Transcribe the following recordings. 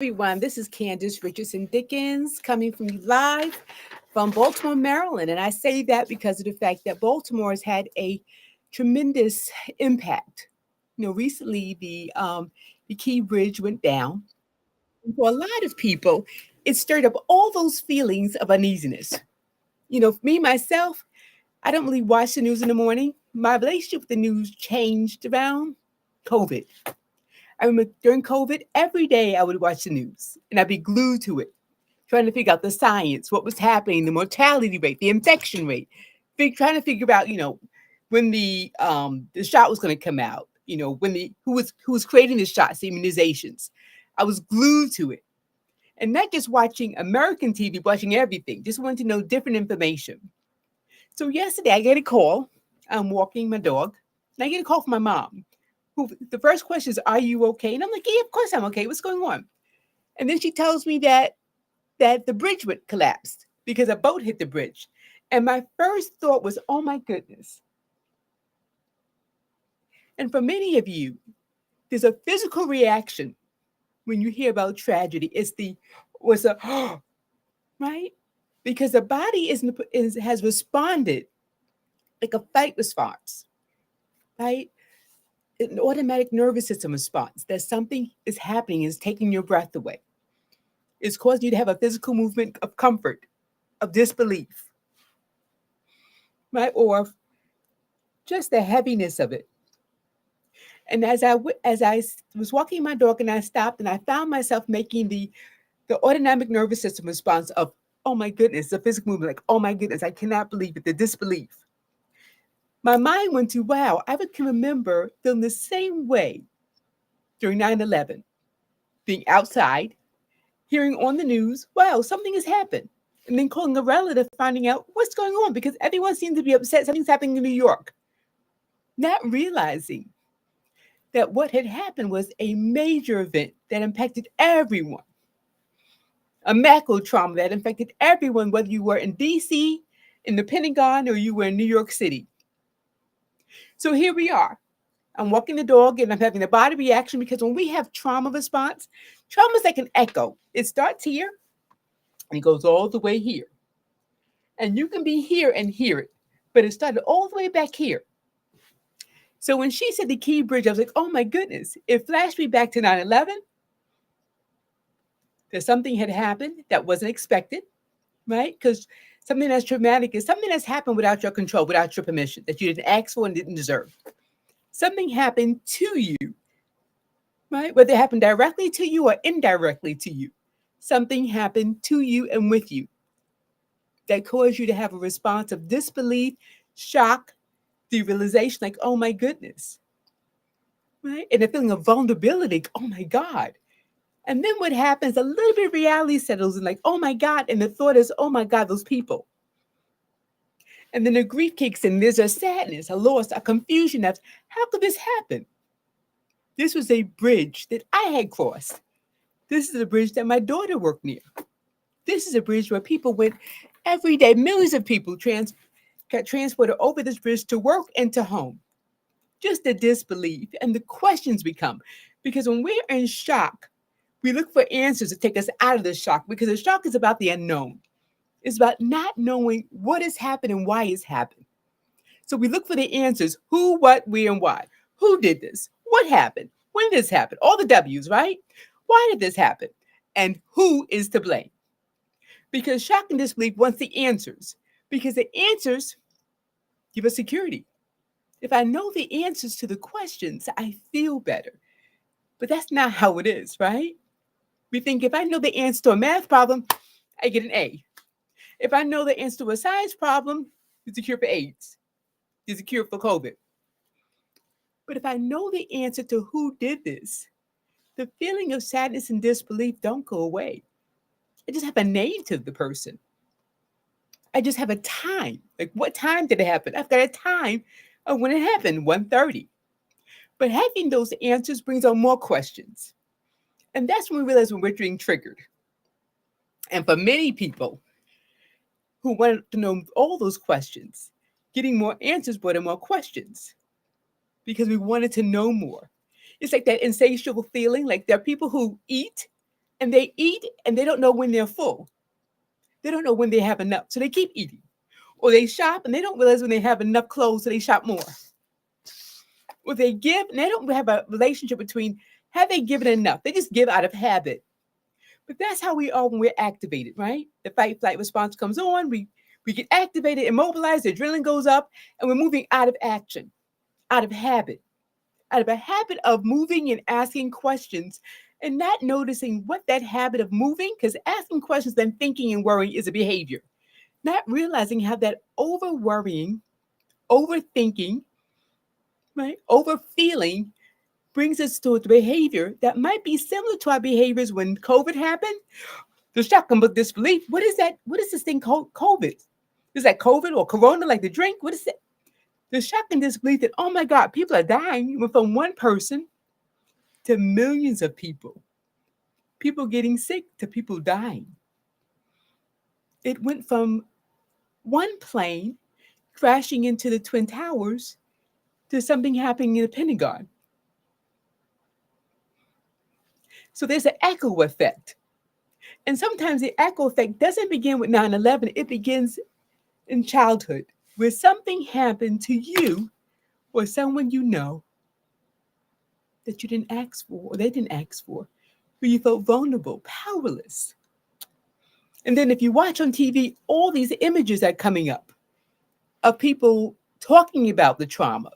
Everyone. This is Candice Richardson Dickens coming from you live from Baltimore, Maryland. And I say that because of the fact that Baltimore has had a tremendous impact. Recently the Key Bridge went down. And for a lot of people, it stirred up all those feelings of uneasiness. For me myself, I don't really watch the news in the morning. My relationship with the news changed around COVID. I remember during COVID, every day I would watch the news and I'd be glued to it, trying to figure out the science, what was happening, the mortality rate, the infection rate, trying to figure out, when the shot was going to come out, when the who was creating the shots, the immunizations. I was glued to it, and not just watching American TV, watching everything. Just wanted to know different information. So yesterday I get a call. I'm walking my dog, and I get a call from my mom. Who the first question is, "Are you okay?" And I'm like, "Yeah, of course I'm okay. What's going on?" And then she tells me that the bridge would collapsed because a boat hit the bridge. And my first thought was, "Oh my goodness." And for many of you, there's a physical reaction when you hear about tragedy. It's the was a right? Because the body has responded like a fight response, right? An automatic nervous system response that something is happening, is taking your breath away. It's causing you to have a physical movement of comfort, of disbelief, right? Or just the heaviness of it. And as I was walking my dog and I stopped and I found myself making the autonomic nervous system response of, "Oh my goodness," the physical movement, like, "Oh my goodness, I cannot believe it," the disbelief. My mind went to, wow, can remember feeling the same way during 9/11, being outside, hearing on the news, wow, something has happened. And then calling a relative, finding out what's going on because everyone seems to be upset. Something's happening in New York. Not realizing that what had happened was a major event that impacted everyone, a macro trauma that affected everyone, whether you were in DC, in the Pentagon, or you were in New York City. So here we are. I'm walking the dog and I'm having a body reaction because when we have trauma response, trauma is like an echo. It starts here and it goes all the way here. And you can be here and hear it, but it started all the way back here. So when she said the Key Bridge, I was like, oh my goodness. It flashed me back to 9/11. That something had happened that wasn't expected, right? Because something that's traumatic is something that's happened without your control, without your permission, that you didn't ask for and didn't deserve. Something happened to you, right? Whether it happened directly to you or indirectly to you. Something happened to you and with you that caused you to have a response of disbelief, shock, derealization, like, oh my goodness, right? And a feeling of vulnerability, oh my God. And then what happens, a little bit of reality settles in, like, oh my God. And the thought is, oh my God, those people. And then the grief kicks in. There's a sadness, a loss, a confusion of how could this happen? This was a bridge that I had crossed. This is a bridge that my daughter worked near. This is a bridge where people went every day. Millions of people got transported over this bridge to work and to home. Just the disbelief and the questions become. Because when we're in shock, we look for answers to take us out of the shock because the shock is about the unknown. It's about not knowing what has happened and why it's happened. So we look for the answers: who, what, where, and why. Who did this? What happened? When did this happen? All the W's, right? Why did this happen? And who is to blame? Because shock and disbelief wants the answers. Because the answers give us security. If I know the answers to the questions, I feel better. But that's not how it is, right? We think if I know the answer to a math problem, I get an A. If I know the answer to a science problem, it's a cure for AIDS. There's a cure for COVID. But if I know the answer to who did this, the feeling of sadness and disbelief don't go away. I just have a name to the person. I just have a time. Like, what time did it happen? I've got a time of when it happened, 1:30. But having those answers brings on more questions. And that's when we realize when we're being triggered. And for many people who want to know all those questions, getting more answers brought in more questions because we wanted to know more. It's like that insatiable feeling. Like, there are people who eat and they eat and they don't know when they're full. They don't know when they have enough, so they keep eating. Or they shop and they don't realize when they have enough clothes, so they shop more. Or they give and they don't have a relationship between have they given enough? They just give out of habit. But that's how we are when we're activated, right? The fight flight response comes on, we get activated, immobilized, the adrenaline goes up, and we're moving out of action, out of habit, out of a habit of moving and asking questions and not noticing what that habit of moving, because asking questions, then thinking and worrying is a behavior. Not realizing how that over worrying, overthinking, right, over feeling brings us to a behavior that might be similar to our behaviors when COVID happened. The shock and disbelief. What is that? What is this thing called COVID? Is that COVID or Corona, like the drink? What is it? The shock and disbelief that, oh my God, people are dying. Went from one person to millions of people. People getting sick to people dying. It went from one plane crashing into the Twin Towers to something happening in the Pentagon. So there's an echo effect. And sometimes the echo effect doesn't begin with 9/11, it begins in childhood, where something happened to you or someone you know that you didn't ask for or they didn't ask for, where you felt vulnerable, powerless. And then if you watch on TV, all these images are coming up of people talking about the trauma,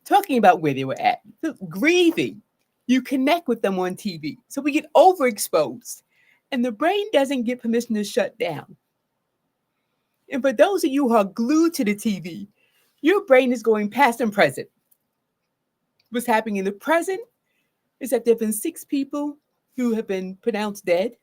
talking about where they were at, grieving. You connect with them on TV. So we get overexposed and the brain doesn't get permission to shut down. And for those of you who are glued to the TV, your brain is going past and present. What's happening in the present is that there have been 6 people who have been pronounced dead,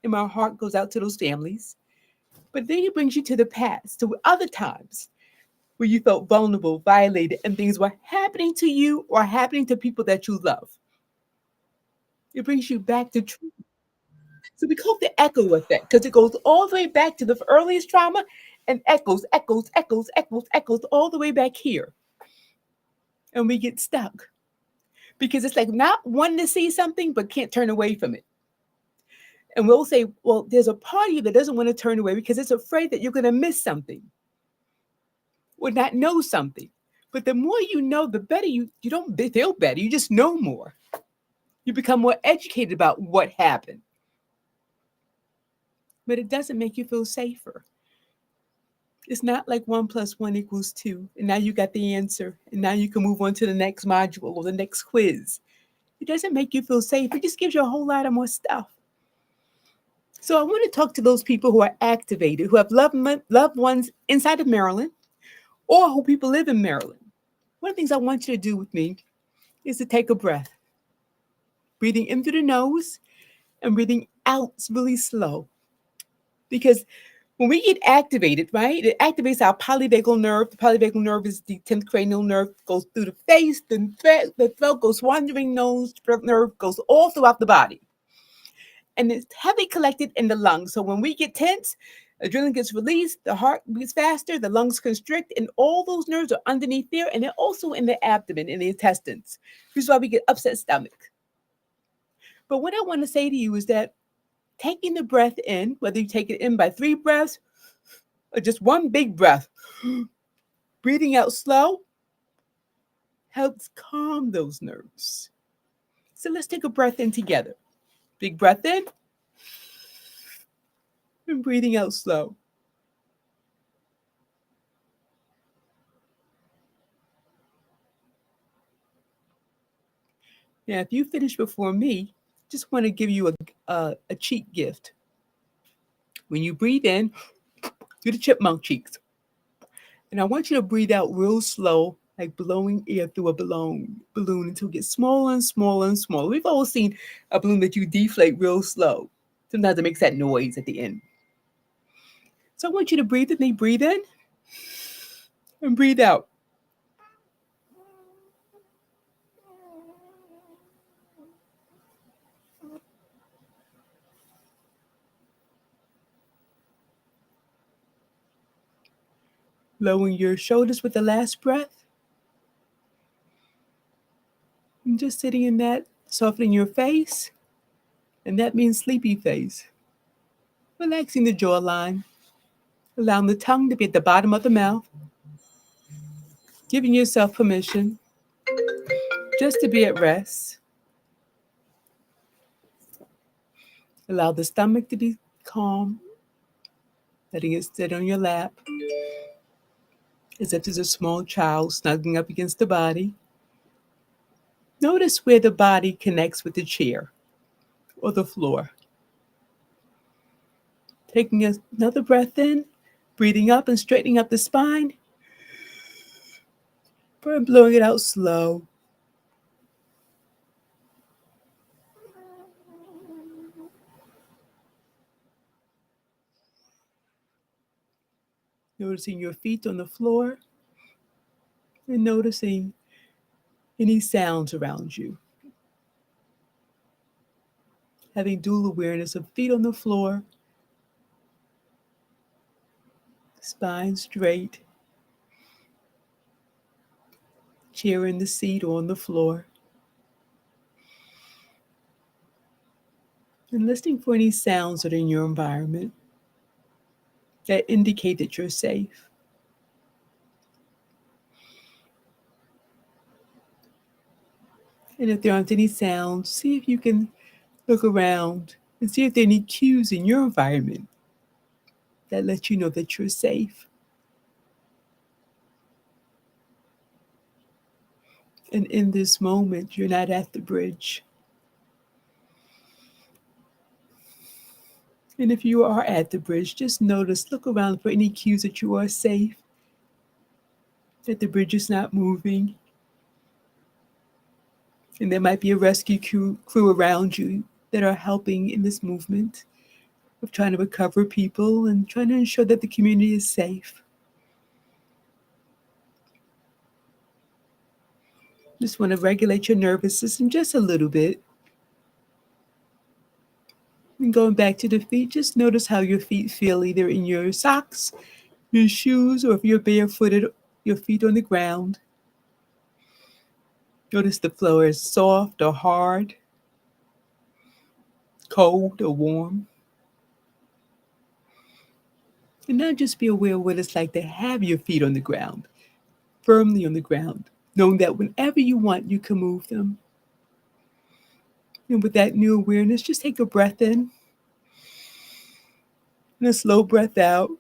and my heart goes out to those families. But then it brings you to the past, to other times where you felt vulnerable, violated, and things were happening to you or happening to people that you love. It brings you back to truth. So we call it the echo effect because it goes all the way back to the earliest trauma and echoes, echoes, echoes, echoes, echoes all the way back here. And we get stuck because it's like not wanting to see something but can't turn away from it. And we'll say, well, there's a part of you that doesn't want to turn away because it's afraid that you're going to miss something or not know something. But the more you know, the better you don't feel better. You just know more. You become more educated about what happened. But it doesn't make you feel safer. It's not like 1 + 1 = 2. And now you got the answer. And now you can move on to the next module or the next quiz. It doesn't make you feel safe. It just gives you a whole lot of more stuff. So I want to talk to those people who are activated, who have loved ones inside of Maryland, or who people live in Maryland. One of the things I want you to do with me is to take a breath. Breathing in through the nose and breathing out really slow. Because when we get activated, right, it activates our polyvagal nerve. The polyvagal nerve is the 10th cranial nerve, goes through the face, the throat goes wandering nose, nerve goes all throughout the body. And it's heavily collected in the lungs. So when we get tense, adrenaline gets released, the heart beats faster, the lungs constrict, and all those nerves are underneath there, and they're also in the abdomen, in the intestines. This is why we get upset stomach. But what I want to say to you is that taking the breath in, whether you take it in by 3 breaths or just one big breath, breathing out slow helps calm those nerves. So let's take a breath in together. Big breath in and breathing out slow. Now, if you finish before me, just want to give you a cheek gift. When you breathe in, do the chipmunk cheeks. And I want you to breathe out real slow, like blowing air through a balloon until it gets smaller and smaller and smaller. We've all seen a balloon that you deflate real slow. Sometimes it makes that noise at the end. So I want you to breathe with me. Breathe in and breathe out. Lowering your shoulders with the last breath. And just sitting in that, softening your face. And that means sleepy face. Relaxing the jawline, allowing the tongue to be at the bottom of the mouth, giving yourself permission just to be at rest. Allow the stomach to be calm, letting it sit on your lap as if there's a small child snuggling up against the body. Notice where the body connects with the chair or the floor. Taking another breath in, breathing up and straightening up the spine, and blowing it out slow. Noticing your feet on the floor and noticing any sounds around you. Having dual awareness of feet on the floor, spine straight, chair in the seat or on the floor. And listening for any sounds that are in your environment that indicate that you're safe. And if there aren't any sounds, see if you can look around and see if there are any cues in your environment that let you know that you're safe. And in this moment, you're not at the bridge. And if you are at the bridge, just notice, look around for any cues that you are safe, that the bridge is not moving. And there might be a rescue crew around you that are helping in this movement of trying to recover people and trying to ensure that the community is safe. Just want to regulate your nervous system just a little bit. And going back to the feet, just notice how your feet feel either in your socks, your shoes, or if you're barefooted, your feet on the ground. Notice the floor is soft or hard, cold or warm. And now just be aware of what it's like to have your feet on the ground, firmly on the ground, knowing that whenever you want, you can move them. And with that new awareness, just take a breath in and a slow breath out.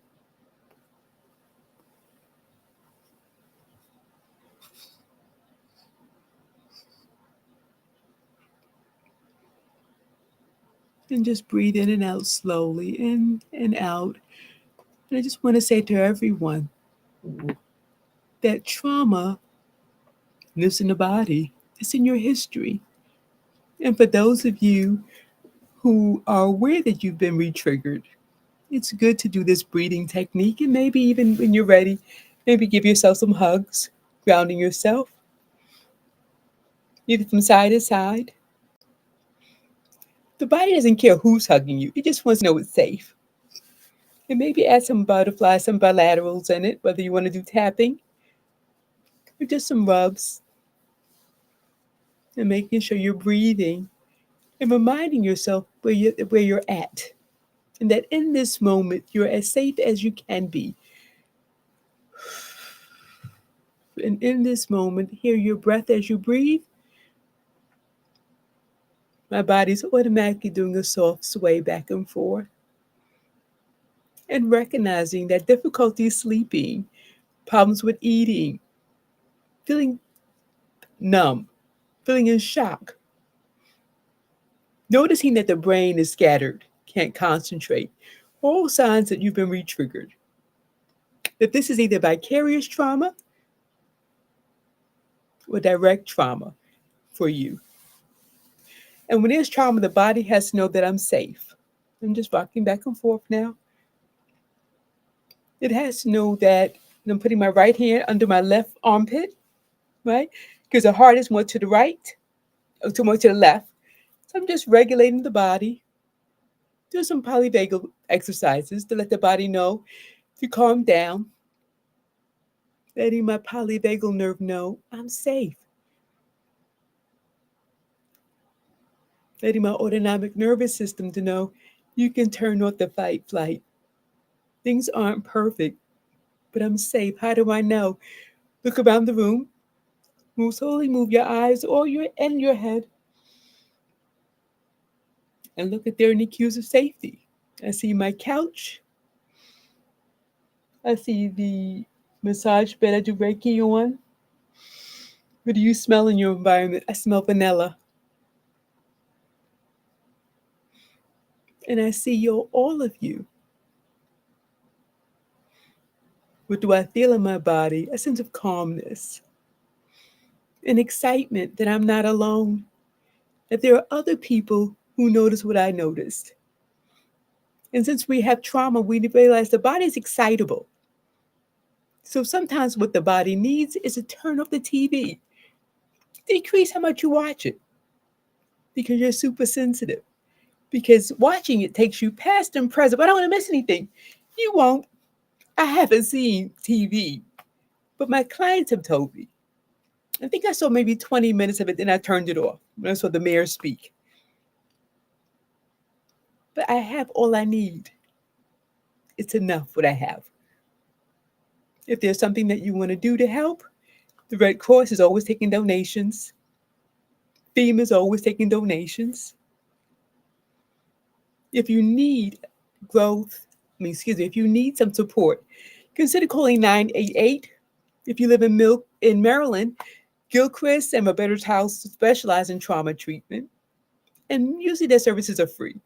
And just breathe in and out slowly, in and out. And I just want to say to everyone that trauma lives in the body. It's in your history. And for those of you who are aware that you've been re-triggered, it's good to do this breathing technique. And maybe even when you're ready, maybe give yourself some hugs, grounding yourself, either from side to side. The body doesn't care who's hugging you. It just wants to know it's safe. And maybe add some butterflies, some bilaterals in it, whether you want to do tapping or just some rubs. And making sure you're breathing and reminding yourself where you're at. And that in this moment, you're as safe as you can be. And in this moment, hear your breath as you breathe. My body's automatically doing a soft sway back and forth. And recognizing that difficulty sleeping, problems with eating, feeling numb, feeling in shock. Noticing that the brain is scattered, can't concentrate. All signs that you've been re-triggered. That this is either vicarious trauma or direct trauma for you. And when there's trauma, the body has to know that I'm safe. I'm just rocking back and forth now. It has to know that I'm putting my right hand under my left armpit, right? Because the heart is more to the right, or too much to the left. So I'm just regulating the body. Do some polyvagal exercises to let the body know to calm down. Letting my polyvagal nerve know I'm safe. letting my autonomic nervous system to know you can turn off the fight flight. Things aren't perfect, but I'm safe. How do I know? Look around the room. Move slowly, move your eyes or your head, and look if there are any cues of safety. I see my couch. I see the massage bed I do Reiki on. What do you smell in your environment? I smell vanilla. And I see all of you. What do I feel in my body? A sense of calmness, an excitement that I'm not alone, that there are other people who notice what I noticed. And since we have trauma, we realize the body is excitable. So sometimes what the body needs is to turn off the TV, decrease how much you watch it because you're super sensitive. Because watching it takes you past and present. But I don't want to miss anything. You won't. I haven't seen TV, but my clients have told me. I think I saw maybe 20 minutes of it, then I turned it off when I saw the mayor speak. But I have all I need. It's enough what I have. If there's something that you want to do to help, the Red Cross is always taking donations. FEMA is always taking donations. If you need if you need some support, consider calling 988. If you live in Maryland, Gilchrist and Roberta's House specialize in trauma treatment, and usually their services are free.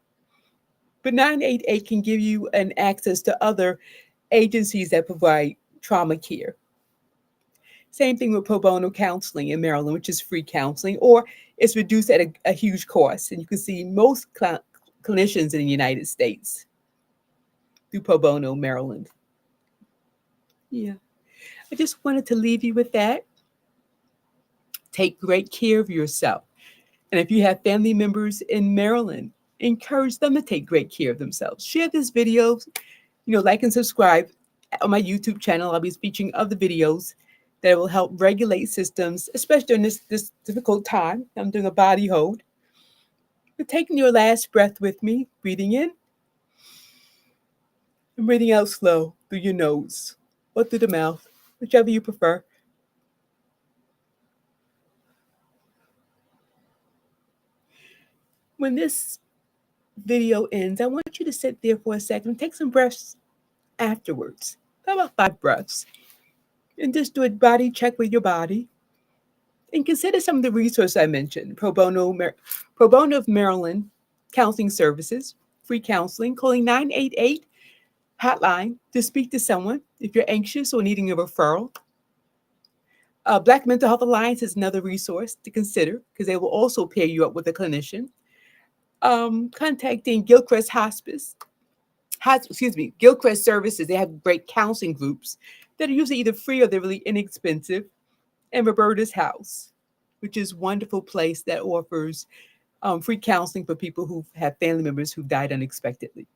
But 988 can give you an access to other agencies that provide trauma care. Same thing with pro bono counseling in Maryland, which is free counseling, or it's reduced at a huge cost. And you can see most clinicians in the United States through pro bono Maryland. Yeah. I just wanted to leave you with that. Take great care of yourself. And if you have family members in Maryland, encourage them to take great care of themselves. Share this video, like and subscribe on my YouTube channel. I'll be featuring other videos that will help regulate systems, especially during this difficult time. I'm doing a body hold. But taking your last breath with me, breathing in and breathing out slow through your nose or through the mouth, whichever you prefer. When this video ends, I want you to sit there for a second, take some breaths afterwards, about 5 breaths, and just do a body check with your body. And consider some of the resources I mentioned: Pro Bono of Maryland Counseling Services, free counseling, calling 988 hotline to speak to someone if you're anxious or needing a referral. Black Mental Health Alliance is another resource to consider because they will also pair you up with a clinician. Contacting Gilchrist Gilchrist Services. They have great counseling groups that are usually either free or they're really inexpensive. And Roberta's House, which is a wonderful place that offers free counseling for people who have family members who died unexpectedly.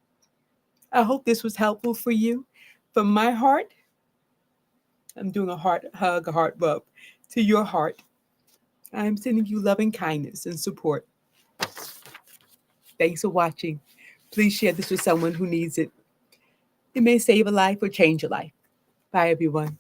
I hope this was helpful for you. From my heart, I'm doing a heart hug, a heart rub to your heart. I'm sending you love and kindness and support. Thanks for watching. Please share this with someone who needs it. It may save a life or change a life. Bye, everyone.